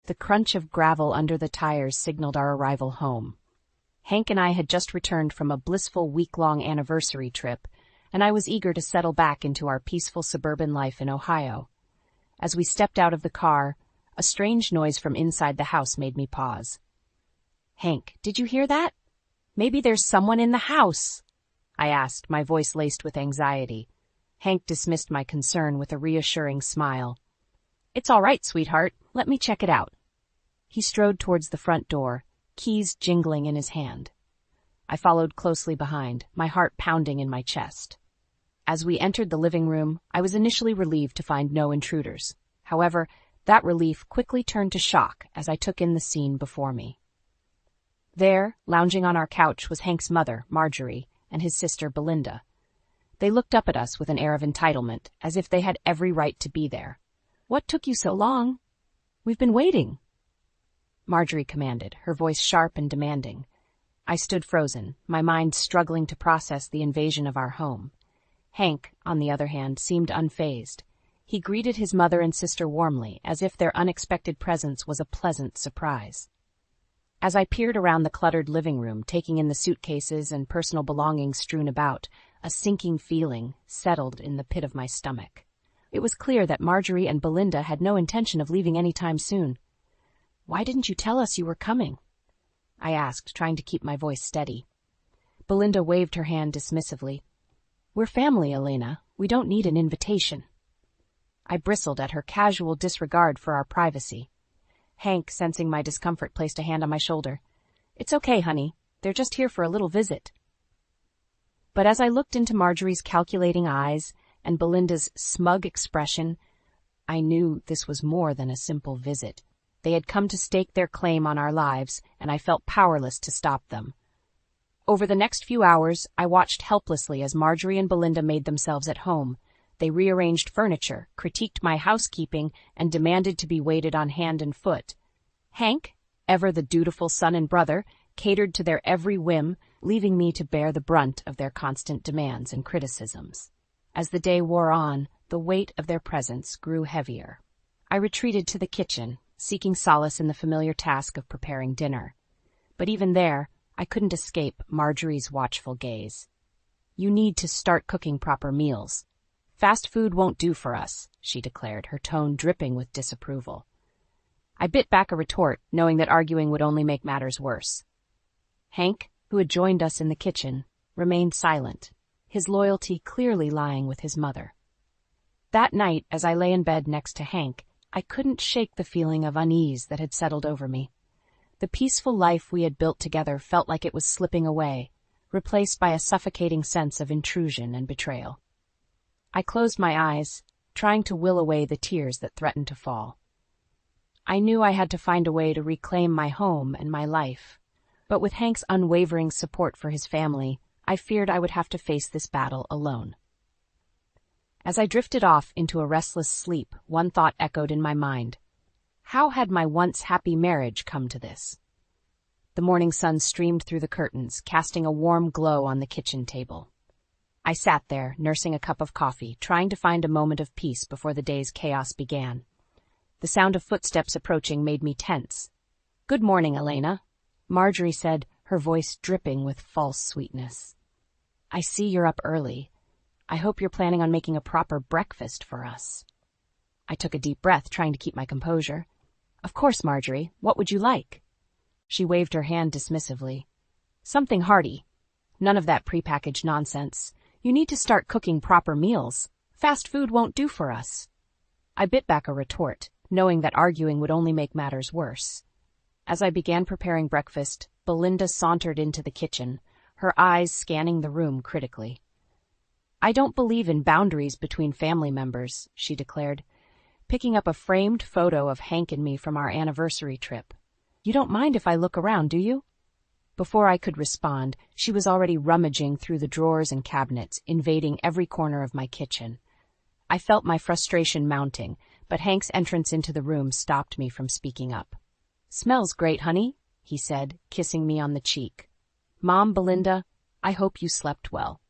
The crunch of gravel under the tires signaled our arrival home. Hank and I had just returned from a blissful week-long anniversary trip, and I was eager to settle back into our peaceful suburban life in Ohio. As we stepped out of the car, a strange noise from inside the house made me pause. "Hank, did you hear that? Maybe there's someone in the house," I asked, my voice laced with anxiety. Hank dismissed my concern with a reassuring smile. "It's all right, sweetheart. Let me check it out." He strode towards the front door, keys jingling in his hand. I followed closely behind, my heart pounding in my chest. As we entered the living room, I was initially relieved to find no intruders. However, that relief quickly turned to shock as I took in the scene before me. There, lounging on our couch, was Hank's mother, Marjorie, and his sister, Belinda. They looked up at us with an air of entitlement, as if they had every right to be there. "What took you so long? We've been waiting," Marjorie commanded, her voice sharp and demanding. I stood frozen, my mind struggling to process the invasion of our home. Hank, on the other hand, seemed unfazed. He greeted his mother and sister warmly, as if their unexpected presence was a pleasant surprise. As I peered around the cluttered living room, taking in the suitcases and personal belongings strewn about, a sinking feeling settled in the pit of my stomach. It was clear that Marjorie and Belinda had no intention of leaving any time soon. "Why didn't you tell us you were coming?" I asked, trying to keep my voice steady. Belinda waved her hand dismissively. "We're family, Elena. We don't need an invitation." I bristled at her casual disregard for our privacy. Hank, sensing my discomfort, placed a hand on my shoulder. "It's okay, honey. They're just here for a little visit." But as I looked into Marjorie's calculating eyes and Belinda's smug expression, I knew this was more than a simple visit. They had come to stake their claim on our lives, and I felt powerless to stop them. Over the next few hours, I watched helplessly as Marjorie and Belinda made themselves at home. They rearranged furniture, critiqued my housekeeping, and demanded to be waited on hand and foot. Hank, ever the dutiful son and brother, catered to their every whim, leaving me to bear the brunt of their constant demands and criticisms. As the day wore on, the weight of their presence grew heavier. I retreated to the kitchen, seeking solace in the familiar task of preparing dinner. But even there, I couldn't escape Marjorie's watchful gaze. "You need to start cooking proper meals. Fast food won't do for us," she declared, her tone dripping with disapproval. I bit back a retort, knowing that arguing would only make matters worse. Hank, who had joined us in the kitchen, remained silent, his loyalty clearly lying with his mother. That night, as I lay in bed next to Hank, I couldn't shake the feeling of unease that had settled over me. The peaceful life we had built together felt like it was slipping away, replaced by a suffocating sense of intrusion and betrayal. I closed my eyes, trying to will away the tears that threatened to fall. I knew I had to find a way to reclaim my home and my life, but with Hank's unwavering support for his family, I feared I would have to face this battle alone. As I drifted off into a restless sleep, one thought echoed in my mind. How had my once happy marriage come to this? The morning sun streamed through the curtains, casting a warm glow on the kitchen table. I sat there, nursing a cup of coffee, trying to find a moment of peace before the day's chaos began. The sound of footsteps approaching made me tense. "Good morning, Elena," Marjorie said, her voice dripping with false sweetness. "I see you're up early. I hope you're planning on making a proper breakfast for us." I took a deep breath, trying to keep my composure. "Of course, Marjorie. What would you like?" She waved her hand dismissively. "Something hearty. None of that prepackaged nonsense. You need to start cooking proper meals. Fast food won't do for us." I bit back a retort, knowing that arguing would only make matters worse. As I began preparing breakfast, Belinda sauntered into the kitchen, her eyes scanning the room critically. "I don't believe in boundaries between family members," she declared, picking up a framed photo of Hank and me from our anniversary trip. "You don't mind if I look around, do you?" Before I could respond, she was already rummaging through the drawers and cabinets, invading every corner of my kitchen. I felt my frustration mounting, but Hank's entrance into the room stopped me from speaking up. "Smells great, honey," he said, kissing me on the cheek. "Mom, Belinda, I hope you slept well."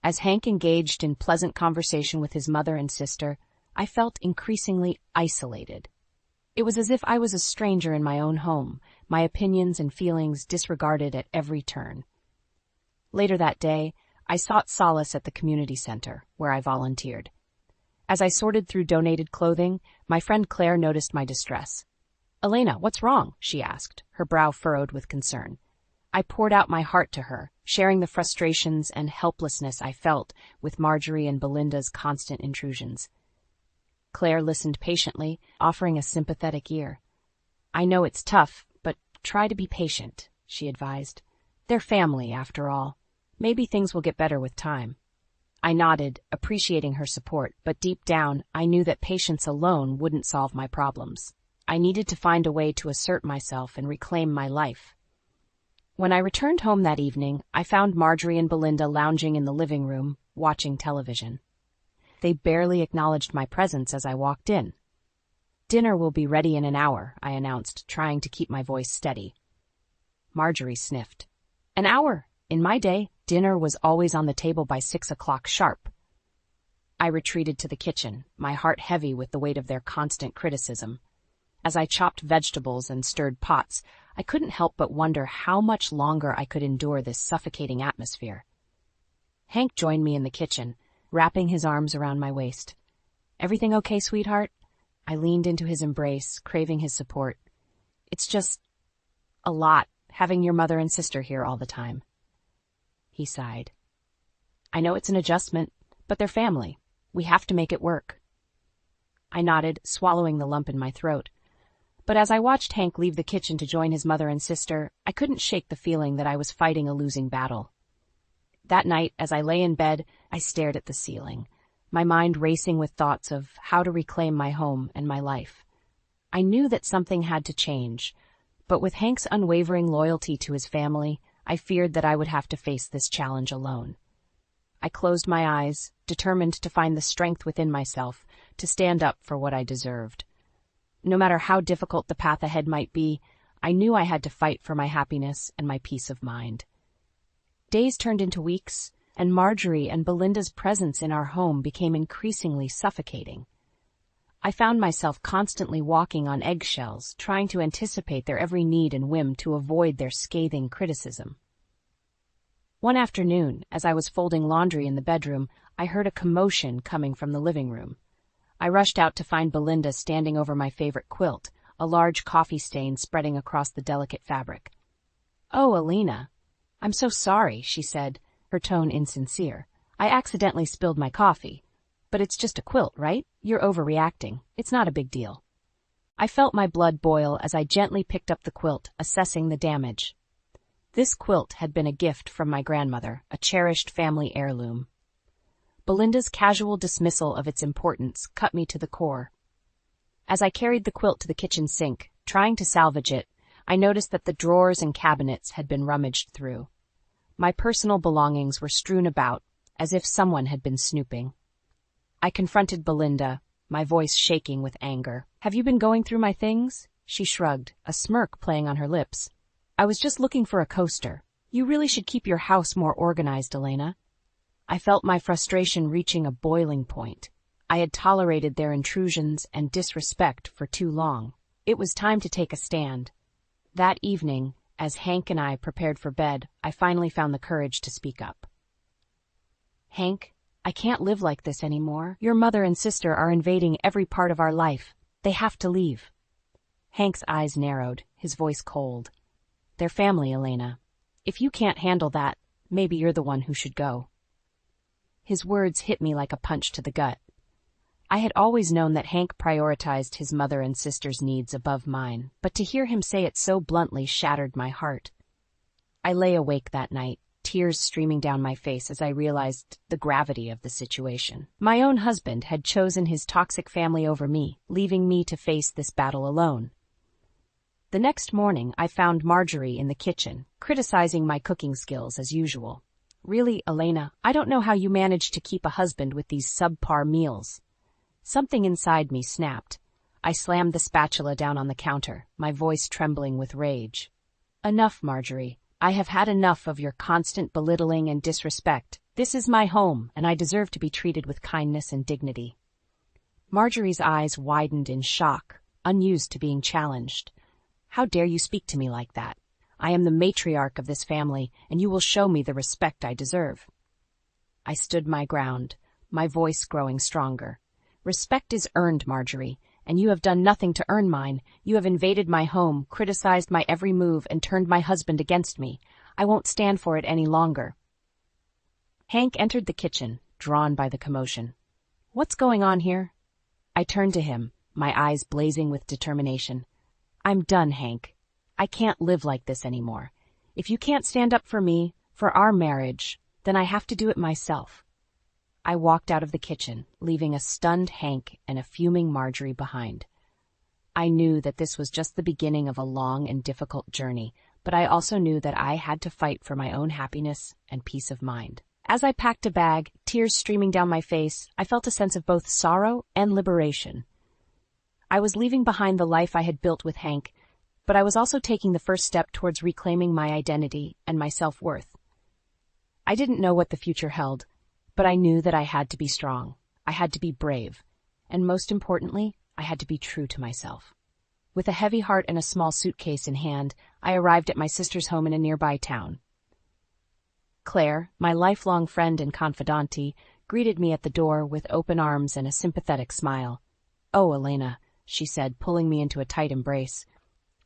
As Hank engaged in pleasant conversation with his mother and sister, I felt increasingly isolated. It was as if I was a stranger in my own home, my opinions and feelings disregarded at every turn. Later that day, I sought solace at the community center, where I volunteered. As I sorted through donated clothing, my friend Claire noticed my distress. "Elena, what's wrong?" she asked, her brow furrowed with concern. I poured out my heart to her, sharing the frustrations and helplessness I felt with Marjorie and Belinda's constant intrusions. Claire listened patiently, offering a sympathetic ear. "I know it's tough, but try to be patient," she advised. "They're family, after all. Maybe things will get better with time." I nodded, appreciating her support, but deep down, I knew that patience alone wouldn't solve my problems. I needed to find a way to assert myself and reclaim my life. When I returned home that evening, I found Marjorie and Belinda lounging in the living room, watching television. They barely acknowledged my presence as I walked in. "Dinner will be ready in an hour," I announced, trying to keep my voice steady. Marjorie sniffed. "An hour? In my day, dinner was always on the table by 6 o'clock sharp." I retreated to the kitchen, my heart heavy with the weight of their constant criticism. As I chopped vegetables and stirred pots, I couldn't help but wonder how much longer I could endure this suffocating atmosphere. Hank joined me in the kitchen, wrapping his arms around my waist. "Everything okay, sweetheart?" I leaned into his embrace, craving his support. "It's just a lot, having your mother and sister here all the time." He sighed. "I know it's an adjustment, but they're family. We have to make it work." I nodded, swallowing the lump in my throat. But as I watched Hank leave the kitchen to join his mother and sister, I couldn't shake the feeling that I was fighting a losing battle. That night, as I lay in bed, I stared at the ceiling, my mind racing with thoughts of how to reclaim my home and my life. I knew that something had to change, but with Hank's unwavering loyalty to his family, I feared that I would have to face this challenge alone. I closed my eyes, determined to find the strength within myself to stand up for what I deserved. No matter how difficult the path ahead might be, I knew I had to fight for my happiness and my peace of mind. Days turned into weeks, and Marjorie and Belinda's presence in our home became increasingly suffocating. I found myself constantly walking on eggshells, trying to anticipate their every need and whim to avoid their scathing criticism. One afternoon, as I was folding laundry in the bedroom, I heard a commotion coming from the living room. I rushed out to find Belinda standing over my favorite quilt, a large coffee stain spreading across the delicate fabric. "Oh, Elena, I'm so sorry," she said, her tone insincere. "I accidentally spilled my coffee. But it's just a quilt, right? You're overreacting. It's not a big deal." I felt my blood boil as I gently picked up the quilt, assessing the damage. This quilt had been a gift from my grandmother, a cherished family heirloom. Belinda's casual dismissal of its importance cut me to the core. As I carried the quilt to the kitchen sink, trying to salvage it, I noticed that the drawers and cabinets had been rummaged through. My personal belongings were strewn about, as if someone had been snooping. I confronted Belinda, my voice shaking with anger. "Have you been going through my things?" She shrugged, a smirk playing on her lips. "I was just looking for a coaster. You really should keep your house more organized, Elena." I felt my frustration reaching a boiling point. I had tolerated their intrusions and disrespect for too long. It was time to take a stand. That evening, as Hank and I prepared for bed, I finally found the courage to speak up. "Hank, I can't live like this anymore. Your mother and sister are invading every part of our life. They have to leave." Hank's eyes narrowed, his voice cold. "They're family, Elena. If you can't handle that, maybe you're the one who should go." His words hit me like a punch to the gut. I had always known that Hank prioritized his mother and sister's needs above mine, but to hear him say it so bluntly shattered my heart. I lay awake that night, tears streaming down my face as I realized the gravity of the situation. My own husband had chosen his toxic family over me, leaving me to face this battle alone. The next morning, I found Marjorie in the kitchen, criticizing my cooking skills as usual. "Really, Elena, I don't know how you manage to keep a husband with these subpar meals." Something inside me snapped. I slammed the spatula down on the counter, my voice trembling with rage. "Enough, Marjorie. I have had enough of your constant belittling and disrespect. This is my home, and I deserve to be treated with kindness and dignity." Marjorie's eyes widened in shock, unused to being challenged. How dare you speak to me like that? I am the matriarch of this family, and you will show me the respect I deserve. I stood my ground, my voice growing stronger. Respect is earned, Marjorie, and you have done nothing to earn mine. You have invaded my home, criticized my every move, and turned my husband against me. I won't stand for it any longer. Hank entered the kitchen, drawn by the commotion. What's going on here? I turned to him, my eyes blazing with determination. I'm done, Hank. I can't live like this anymore. If you can't stand up for me, for our marriage, then I have to do it myself. I walked out of the kitchen, leaving a stunned Hank and a fuming Marjorie behind. I knew that this was just the beginning of a long and difficult journey, but I also knew that I had to fight for my own happiness and peace of mind. As I packed a bag, tears streaming down my face, I felt a sense of both sorrow and liberation. I was leaving behind the life I had built with Hank, but I was also taking the first step towards reclaiming my identity and my self-worth. I didn't know what the future held, but I knew that I had to be strong, I had to be brave, and most importantly, I had to be true to myself. With a heavy heart and a small suitcase in hand, I arrived at my sister's home in a nearby town. Claire, my lifelong friend and confidante, greeted me at the door with open arms and a sympathetic smile. "Oh, Elena," she said, pulling me into a tight embrace.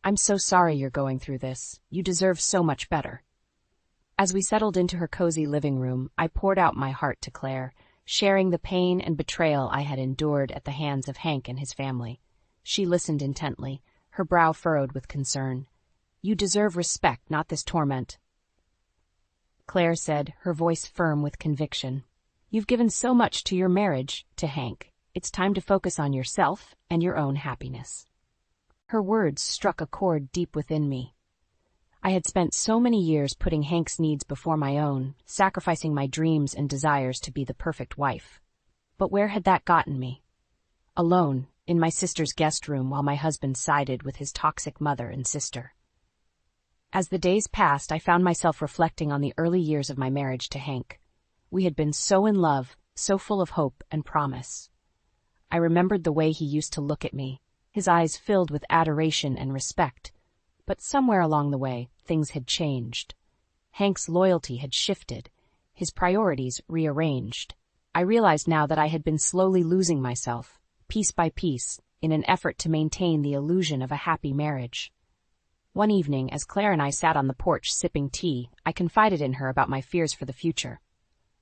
"I'm so sorry you're going through this. You deserve so much better." As we settled into her cozy living room, I poured out my heart to Claire, sharing the pain and betrayal I had endured at the hands of Hank and his family. She listened intently, her brow furrowed with concern. "You deserve respect, not this torment," Claire said, her voice firm with conviction. "You've given so much to your marriage, to Hank. It's time to focus on yourself and your own happiness." Her words struck a chord deep within me. I had spent so many years putting Hank's needs before my own, sacrificing my dreams and desires to be the perfect wife. But where had that gotten me? Alone, in my sister's guest room while my husband sided with his toxic mother and sister. As the days passed, I found myself reflecting on the early years of my marriage to Hank. We had been so in love, so full of hope and promise. I remembered the way he used to look at me, his eyes filled with adoration and respect. But somewhere along the way, things had changed. Hank's loyalty had shifted, his priorities rearranged. I realized now that I had been slowly losing myself, piece by piece, in an effort to maintain the illusion of a happy marriage. One evening, as Claire and I sat on the porch sipping tea, I confided in her about my fears for the future.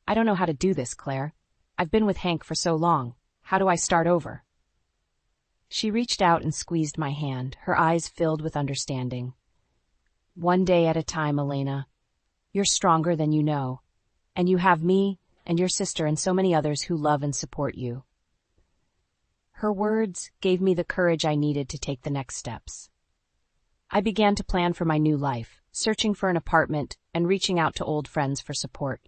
"I don't know how to do this, Claire. I've been with Hank for so long. How do I start over?" She reached out and squeezed my hand, her eyes filled with understanding. "One day at a time, Elena. You're stronger than you know, and you have me and your sister and so many others who love and support you." Her words gave me the courage I needed to take the next steps. I began to plan for my new life, searching for an apartment and reaching out to old friends for support.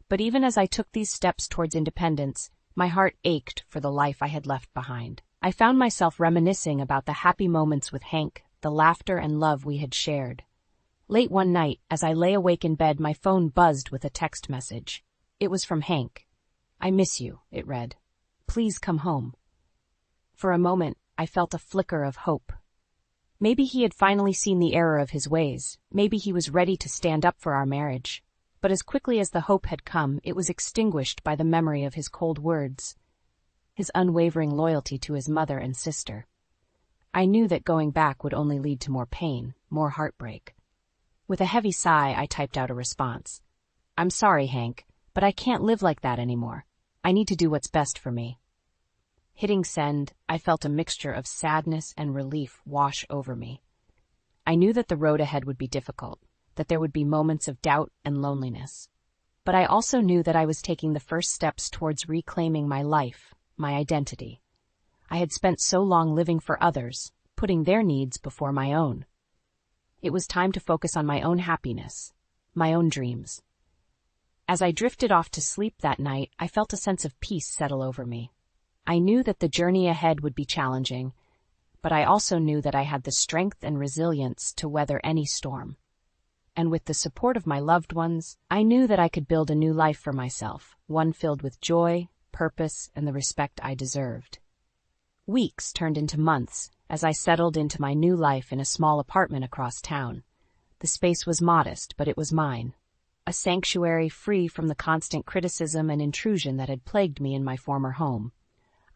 But even as I took these steps towards independence, my heart ached for the life I had left behind. I found myself reminiscing about the happy moments with Hank, the laughter and love we had shared. Late one night, as I lay awake in bed, my phone buzzed with a text message. It was from Hank. "I miss you," it read. "Please come home." For a moment, I felt a flicker of hope. Maybe he had finally seen the error of his ways. Maybe he was ready to stand up for our marriage. But as quickly as the hope had come, it was extinguished by the memory of his cold words, his unwavering loyalty to his mother and sister. I knew that going back would only lead to more pain, more heartbreak. With a heavy sigh, I typed out a response. "I'm sorry, Hank, but I can't live like that anymore. I need to do what's best for me." Hitting send, I felt a mixture of sadness and relief wash over me. I knew that the road ahead would be difficult, that there would be moments of doubt and loneliness. But I also knew that I was taking the first steps towards reclaiming my life, my identity. I had spent so long living for others, putting their needs before my own. It was time to focus on my own happiness, my own dreams. As I drifted off to sleep that night, I felt a sense of peace settle over me. I knew that the journey ahead would be challenging, but I also knew that I had the strength and resilience to weather any storm. And with the support of my loved ones, I knew that I could build a new life for myself, one filled with joy, purpose, and the respect I deserved. Weeks turned into months, as I settled into my new life in a small apartment across town. The space was modest, but it was mine. A sanctuary free from the constant criticism and intrusion that had plagued me in my former home.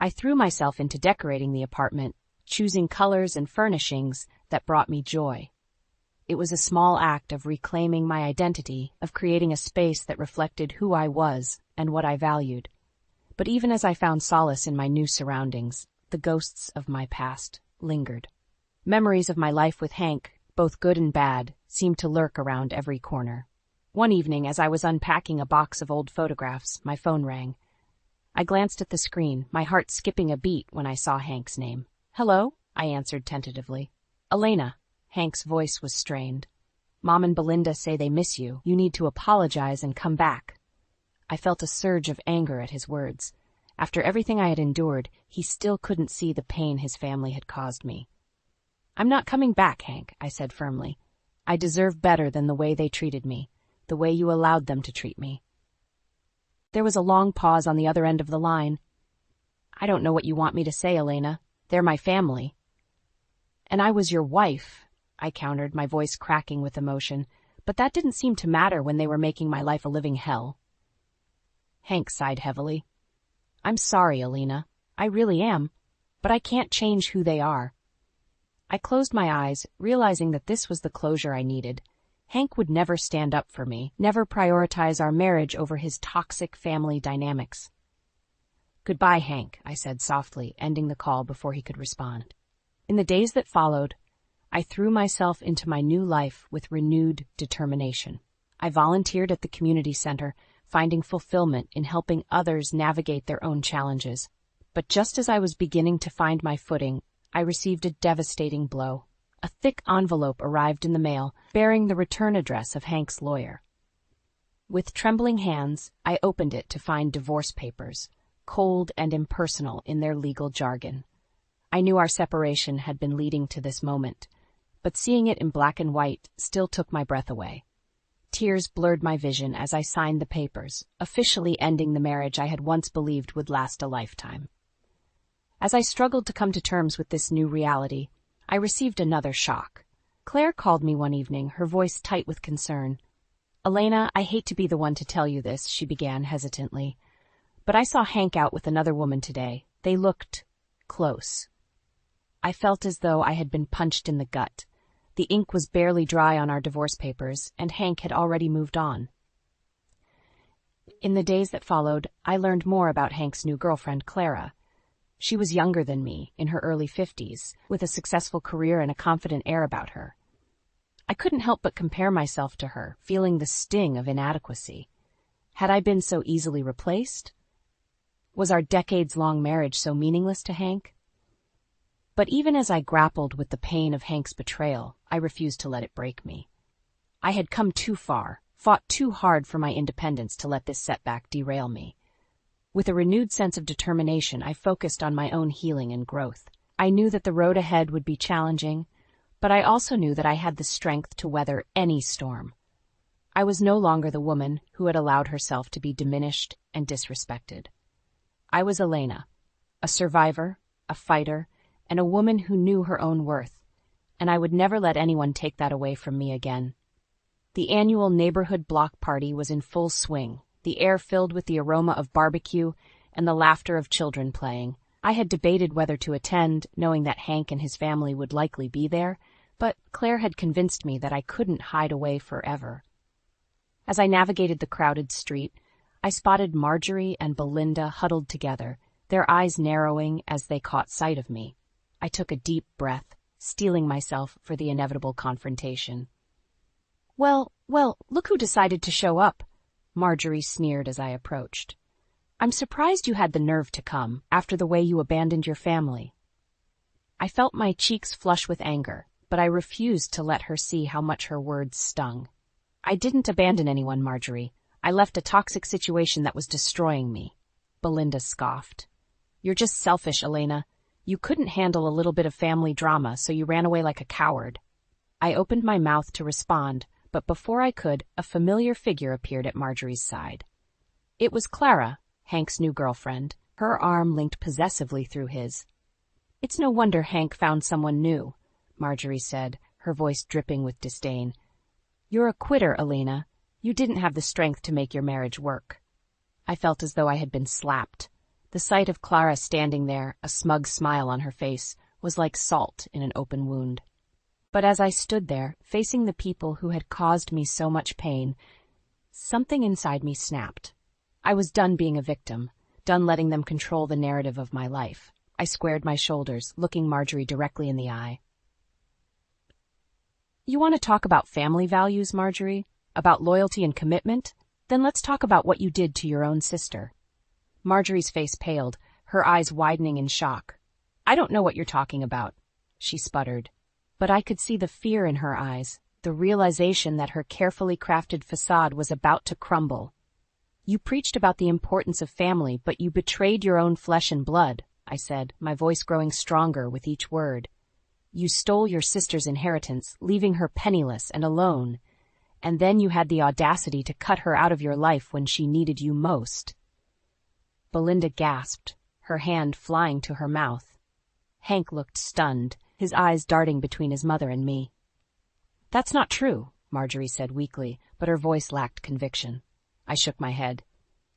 I threw myself into decorating the apartment, choosing colors and furnishings that brought me joy. It was a small act of reclaiming my identity, of creating a space that reflected who I was and what I valued. But even as I found solace in my new surroundings, the ghosts of my past lingered. Memories of my life with Hank, both good and bad, seemed to lurk around every corner. One evening, as I was unpacking a box of old photographs, my phone rang. I glanced at the screen, my heart skipping a beat when I saw Hank's name. "Hello?" I answered tentatively. "Elena." Hank's voice was strained. "Mom and Belinda say they miss you. You need to apologize and come back." I felt a surge of anger at his words. After everything I had endured, he still couldn't see the pain his family had caused me. "I'm not coming back, Hank," I said firmly. "I deserve better than the way they treated me, the way you allowed them to treat me." There was a long pause on the other end of the line. "I don't know what you want me to say, Elena. They're my family." "And I was your wife," I countered, my voice cracking with emotion, "but that didn't seem to matter when they were making my life a living hell." Hank sighed heavily. "I'm sorry, Elena. I really am, but I can't change who they are." I closed my eyes, realizing that this was the closure I needed. Hank would never stand up for me, never prioritize our marriage over his toxic family dynamics. "Goodbye, Hank," I said softly, ending the call before he could respond. In the days that followed, I threw myself into my new life with renewed determination. I volunteered at the community center, finding fulfillment in helping others navigate their own challenges. But just as I was beginning to find my footing, I received a devastating blow. A thick envelope arrived in the mail, bearing the return address of Hank's lawyer. With trembling hands, I opened it to find divorce papers, cold and impersonal in their legal jargon. I knew our separation had been leading to this moment, but seeing it in black and white still took my breath away. Tears blurred my vision as I signed the papers, officially ending the marriage I had once believed would last a lifetime. As I struggled to come to terms with this new reality, I received another shock. Claire called me one evening, her voice tight with concern. "Elena, I hate to be the one to tell you this," she began hesitantly, "but I saw Hank out with another woman today. They looked close." I felt as though I had been punched in the gut. The ink was barely dry on our divorce papers, and Hank had already moved on. In the days that followed, I learned more about Hank's new girlfriend, Clara. She was younger than me, in her early 50s, with a successful career and a confident air about her. I couldn't help but compare myself to her, feeling the sting of inadequacy. Had I been so easily replaced? Was our decades-long marriage so meaningless to Hank? But even as I grappled with the pain of Hank's betrayal, I refused to let it break me. I had come too far, fought too hard for my independence to let this setback derail me. With a renewed sense of determination, I focused on my own healing and growth. I knew that the road ahead would be challenging, but I also knew that I had the strength to weather any storm. I was no longer the woman who had allowed herself to be diminished and disrespected. I was Elena, a survivor, a fighter, and a woman who knew her own worth, and I would never let anyone take that away from me again. The annual neighborhood block party was in full swing, the air filled with the aroma of barbecue and the laughter of children playing. I had debated whether to attend, knowing that Hank and his family would likely be there, but Claire had convinced me that I couldn't hide away forever. As I navigated the crowded street, I spotted Marjorie and Belinda huddled together, their eyes narrowing as they caught sight of me. I took a deep breath, steeling myself for the inevitable confrontation. Well, look who decided to show up," Marjorie sneered as I approached. "I'm surprised you had the nerve to come, after the way you abandoned your family." I felt my cheeks flush with anger, but I refused to let her see how much her words stung. "I didn't abandon anyone, Marjorie. I left a toxic situation that was destroying me." Belinda scoffed. "You're just selfish, Elena. You couldn't handle a little bit of family drama, so you ran away like a coward." I opened my mouth to respond, but before I could, a familiar figure appeared at Marjorie's side. It was Clara, Hank's new girlfriend, her arm linked possessively through his. It's no wonder Hank found someone new, Marjorie said, her voice dripping with disdain. You're a quitter, Elena. You didn't have the strength to make your marriage work. I felt as though I had been slapped. The sight of Clara standing there, a smug smile on her face, was like salt in an open wound. But as I stood there, facing the people who had caused me so much pain, something inside me snapped. I was done being a victim, done letting them control the narrative of my life. I squared my shoulders, looking Marjorie directly in the eye. You want to talk about family values, Marjorie? About loyalty and commitment? Then let's talk about what you did to your own sister. Marjorie's face paled, her eyes widening in shock. I don't know what you're talking about, she sputtered. But I could see the fear in her eyes, the realization that her carefully crafted facade was about to crumble. You preached about the importance of family, but you betrayed your own flesh and blood, I said, my voice growing stronger with each word. You stole your sister's inheritance, leaving her penniless and alone. And then you had the audacity to cut her out of your life when she needed you most. Belinda gasped, her hand flying to her mouth. Hank looked stunned, his eyes darting between his mother and me. That's not true, Marjorie said weakly, but her voice lacked conviction. I shook my head.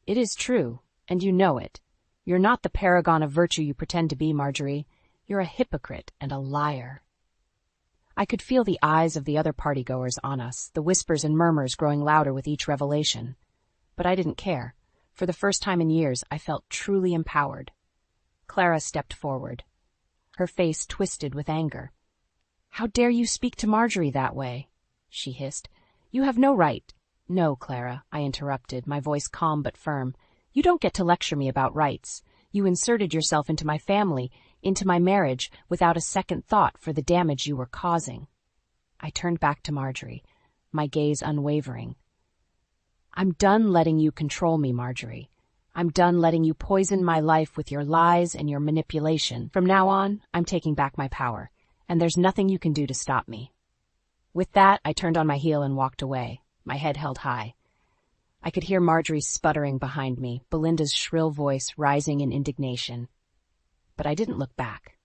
It is true, and you know it. You're not the paragon of virtue you pretend to be, Marjorie. You're a hypocrite and a liar. I could feel the eyes of the other partygoers on us, the whispers and murmurs growing louder with each revelation. But I didn't care. For the first time in years, I felt truly empowered. Clara stepped forward. Her face twisted with anger. How dare you speak to Marjorie that way? She hissed. You have no right. No, Clara, I interrupted, my voice calm but firm. You don't get to lecture me about rights. You inserted yourself into my family, into my marriage, without a second thought for the damage you were causing. I turned back to Marjorie, my gaze unwavering. I'm done letting you control me, Marjorie. I'm done letting you poison my life with your lies and your manipulation. From now on, I'm taking back my power, and there's nothing you can do to stop me. With that, I turned on my heel and walked away, my head held high. I could hear Marjorie sputtering behind me, Belinda's shrill voice rising in indignation. But I didn't look back.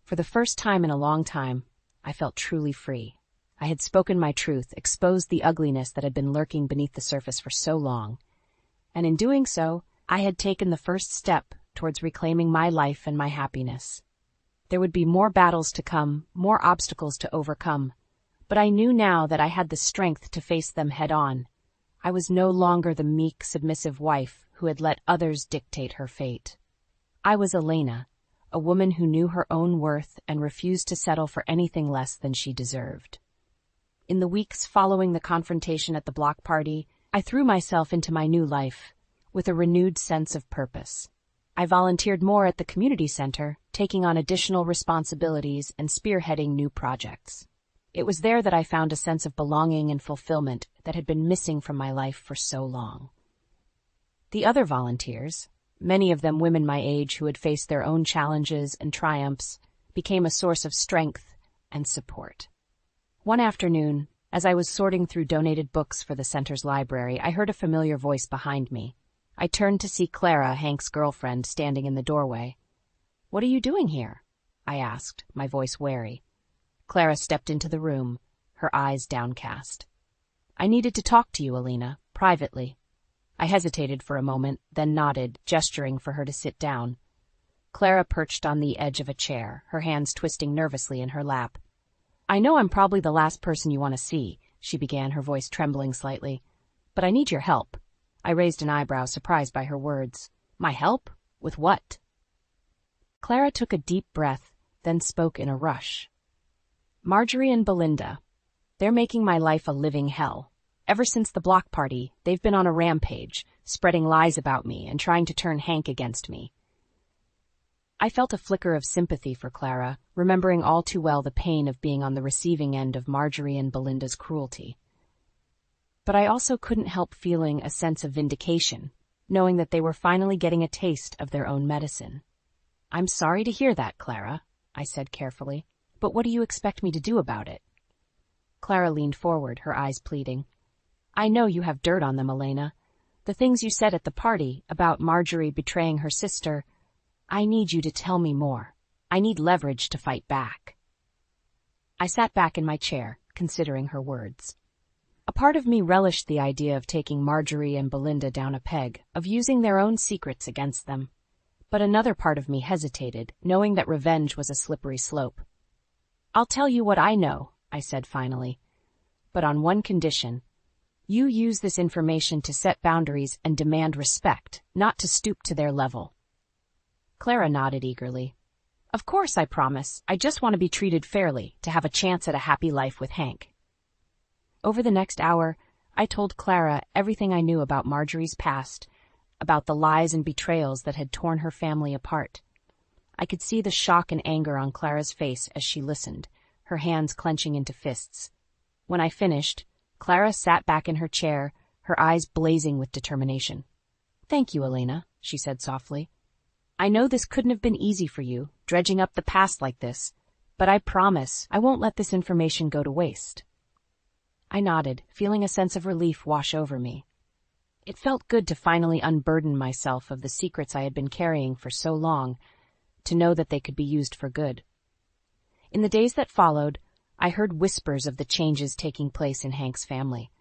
For the first time in a long time, I felt truly free. I had spoken my truth, exposed the ugliness that had been lurking beneath the surface for so long. And in doing so, I had taken the first step towards reclaiming my life and my happiness. There would be more battles to come, more obstacles to overcome. But I knew now that I had the strength to face them head on. I was no longer the meek, submissive wife who had let others dictate her fate. I was Elena, a woman who knew her own worth and refused to settle for anything less than she deserved. In the weeks following the confrontation at the block party, I threw myself into my new life with a renewed sense of purpose. I volunteered more at the community center, taking on additional responsibilities and spearheading new projects. It was there that I found a sense of belonging and fulfillment that had been missing from my life for so long. The other volunteers, many of them women my age who had faced their own challenges and triumphs, became a source of strength and support. One afternoon, as I was sorting through donated books for the center's library, I heard a familiar voice behind me. I turned to see Clara, Hank's girlfriend, standing in the doorway. "What are you doing here?" I asked, my voice wary. Clara stepped into the room, her eyes downcast. "I needed to talk to you, Elena, privately." I hesitated for a moment, then nodded, gesturing for her to sit down. Clara perched on the edge of a chair, her hands twisting nervously in her lap. "I know I'm probably the last person you want to see," she began, her voice trembling slightly. "But I need your help." I raised an eyebrow, surprised by her words. "My help? With what?" Clara took a deep breath, then spoke in a rush. "Marjorie and Belinda. They're making my life a living hell. Ever since the block party, they've been on a rampage, spreading lies about me and trying to turn Hank against me." I felt a flicker of sympathy for Clara, remembering all too well the pain of being on the receiving end of Marjorie and Belinda's cruelty. But I also couldn't help feeling a sense of vindication, knowing that they were finally getting a taste of their own medicine. "I'm sorry to hear that, Clara," I said carefully. "But what do you expect me to do about it?" Clara leaned forward, her eyes pleading. "I know you have dirt on them, Elena. The things you said at the party about Marjorie betraying her sister. I need you to tell me more. I need leverage to fight back. I sat back in my chair, considering her words. A part of me relished the idea of taking Marjorie and Belinda down a peg, of using their own secrets against them. But another part of me hesitated, knowing that revenge was a slippery slope. "I'll tell you what I know," I said finally. "But on one condition. You use this information to set boundaries and demand respect, not to stoop to their level." Clara nodded eagerly. "Of course, I promise. I just want to be treated fairly, to have a chance at a happy life with Hank." Over the next hour, I told Clara everything I knew about Marjorie's past, about the lies and betrayals that had torn her family apart. I could see the shock and anger on Clara's face as she listened, her hands clenching into fists. When I finished, Clara sat back in her chair, her eyes blazing with determination. "Thank you, Elena," she said softly. "I know this couldn't have been easy for you, dredging up the past like this, but I promise I won't let this information go to waste." I nodded, feeling a sense of relief wash over me. It felt good to finally unburden myself of the secrets I had been carrying for so long, to know that they could be used for good. In the days that followed, I heard whispers of the changes taking place in Hank's family.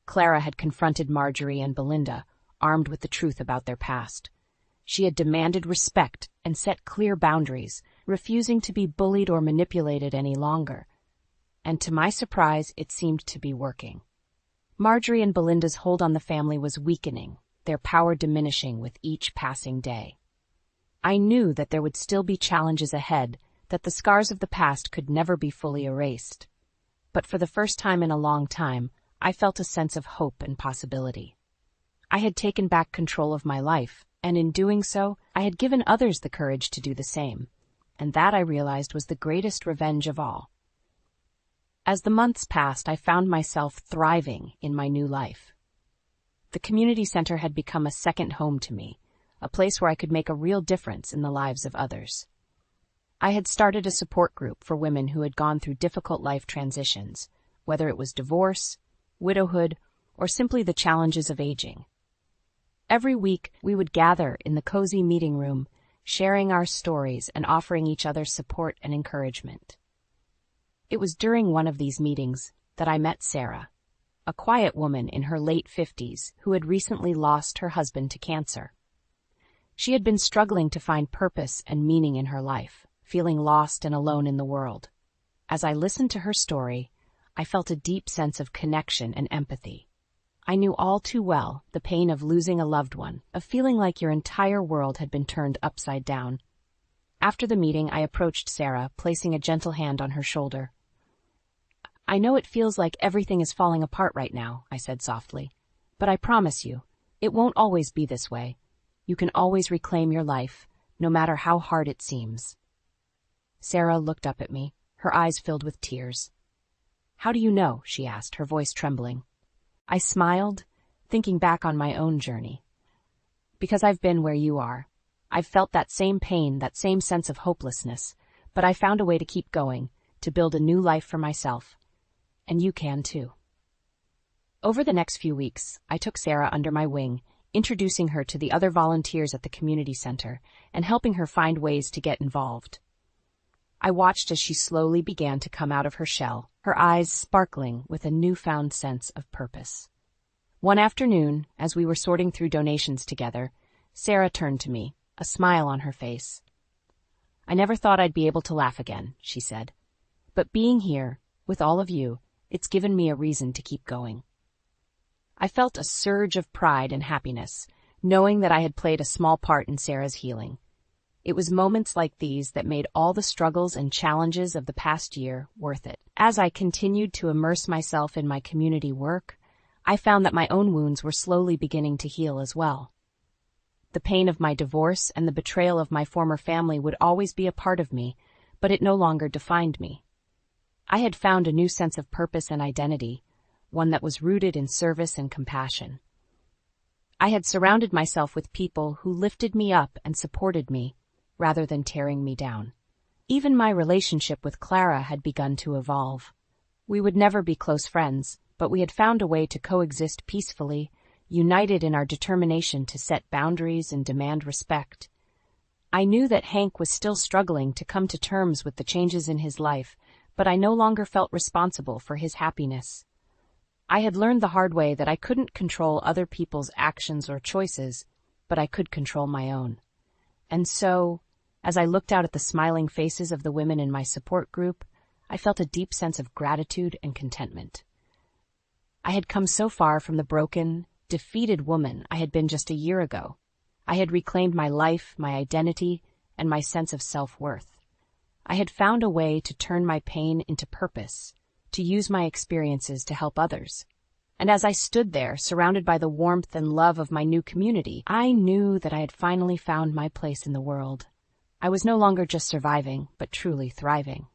Clara had confronted Marjorie and Belinda, armed with the truth about their past. She had demanded respect and set clear boundaries, refusing to be bullied or manipulated any longer. And to my surprise, it seemed to be working. Marjorie and Belinda's hold on the family was weakening, their power diminishing with each passing day. I knew that there would still be challenges ahead, that the scars of the past could never be fully erased. But for the first time in a long time, I felt a sense of hope and possibility. I had taken back control of my life, and in doing so, I had given others the courage to do the same. And that, I realized, was the greatest revenge of all. As the months passed, I found myself thriving in my new life. The community center had become a second home to me, a place where I could make a real difference in the lives of others. I had started a support group for women who had gone through difficult life transitions, whether it was divorce, widowhood, or simply the challenges of aging. Every week, we would gather in the cozy meeting room, sharing our stories and offering each other support and encouragement. It was during one of these meetings that I met Sarah, a quiet woman in her late 50s who had recently lost her husband to cancer. She had been struggling to find purpose and meaning in her life, feeling lost and alone in the world. As I listened to her story, I felt a deep sense of connection and empathy. I knew all too well the pain of losing a loved one, of feeling like your entire world had been turned upside down. After the meeting, I approached Sarah, placing a gentle hand on her shoulder. "I know it feels like everything is falling apart right now," I said softly, "but I promise you, it won't always be this way. You can always reclaim your life, no matter how hard it seems." Sarah looked up at me, her eyes filled with tears. "How do you know?" she asked, her voice trembling. I smiled, thinking back on my own journey. "Because I've been where you are. I've felt that same pain, that same sense of hopelessness, but I found a way to keep going, to build a new life for myself. And you can too." Over the next few weeks, I took Sarah under my wing, introducing her to the other volunteers at the community center and helping her find ways to get involved. I watched as she slowly began to come out of her shell, her eyes sparkling with a newfound sense of purpose. One afternoon, as we were sorting through donations together, Sarah turned to me, a smile on her face. "I never thought I'd be able to laugh again," she said. "But being here, with all of you, it's given me a reason to keep going." I felt a surge of pride and happiness, knowing that I had played a small part in Sarah's healing. It was moments like these that made all the struggles and challenges of the past year worth it. As I continued to immerse myself in my community work, I found that my own wounds were slowly beginning to heal as well. The pain of my divorce and the betrayal of my former family would always be a part of me, but it no longer defined me. I had found a new sense of purpose and identity, one that was rooted in service and compassion. I had surrounded myself with people who lifted me up and supported me, rather than tearing me down. Even my relationship with Clara had begun to evolve. We would never be close friends, but we had found a way to coexist peacefully, united in our determination to set boundaries and demand respect. I knew that Hank was still struggling to come to terms with the changes in his life, but I no longer felt responsible for his happiness. I had learned the hard way that I couldn't control other people's actions or choices, but I could control my own. And so, as I looked out at the smiling faces of the women in my support group, I felt a deep sense of gratitude and contentment. I had come so far from the broken, defeated woman I had been just a year ago. I had reclaimed my life, my identity, and my sense of self-worth. I had found a way to turn my pain into purpose, to use my experiences to help others. And as I stood there, surrounded by the warmth and love of my new community, I knew that I had finally found my place in the world. I was no longer just surviving, but truly thriving.